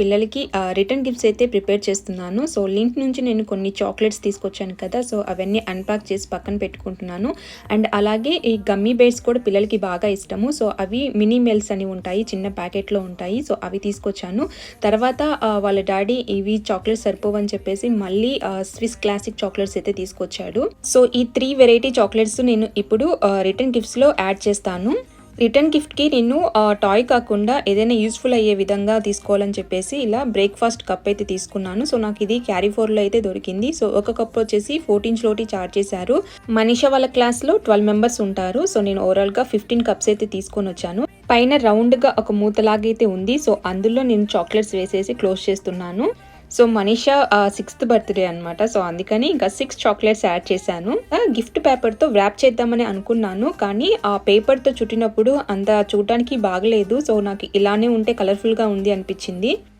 పిల్లలకి return gifts అయితే prepare చేస్తున్నాను. సో లింక్ నుంచి నేను కొన్ని చాక్లెట్స్ తీసుకొచ్చాను కదా, సో అవన్నీ అన్‌పాక్ చేసి పక్కన పెట్టుకుంటున్నాను. అండ్ అలాగే ఈ గమ్మీ బేర్స్ కూడా పిల్లలకి బాగా ఇష్టము. సో అవి మినీ మెల్స్ అని ఉంటాయి, చిన్న ప్యాకెట్‌లో ఉంటాయి. సో అవి తీసుకొచ్చాను. తర్వాత వాళ్ళ డ్యాడీ ఇవి చాక్లెట్స్ సరిపోవని చెప్పేసి మళ్ళీ స్విస్ క్లాసిక్ చాక్లెట్స్ అయితే తీసుకొచ్చాడు. సో ఈ 3 వెరైటీ చాక్లెట్స్ నేను ఇప్పుడు రిటర్న్ గిఫ్ట్స్‌లో యాడ్ చేస్తాను. రిటర్న్ గిఫ్ట్‌కి నేను టాయ్ కాకుండా ఏదైనా యూజ్‌ఫుల్ అయ్యే విధంగా తీసుకోవాలని చెప్పేసి ఇలా బ్రేక్‌ఫాస్ట్ కప్ అయితే తీసుకున్నాను. సో నాకు ఇది క్యారీ ఫోర్‌లో అయితే దొరికింది. సో ఒక కప్ వచ్చేసి 14 ఫ్లోటీ చార్జ్ చేశారు. మనీషా వాళ్ళ క్లాస్‌లో 12 మెంబర్స్ ఉంటారు. సో నేను ఓవరాల్‌గా 15 కప్స్ అయితే తీసుకొని వచ్చాను. పైన రౌండ్‌గా ఒక మూతలాగైతే ఉంది. సో అందులో నేను చాక్లెట్స్ వేసేసి క్లోజ్ చేస్తున్నాను. సో మనీషా 6th బర్త్డే అనమాట. సో అందుకని ఇంకా 6 చాక్లెట్స్ యాడ్ చేశాను. గిఫ్ట్ పేపర్తో వ్రాప్ చేద్దామని అనుకున్నాను, కానీ ఆ పేపర్తో చుట్టినప్పుడు అంత చూడటానికి బాగలేదు. సో నాకు ఇలానే ఉంటే కలర్ఫుల్గా ఉంది అనిపించింది.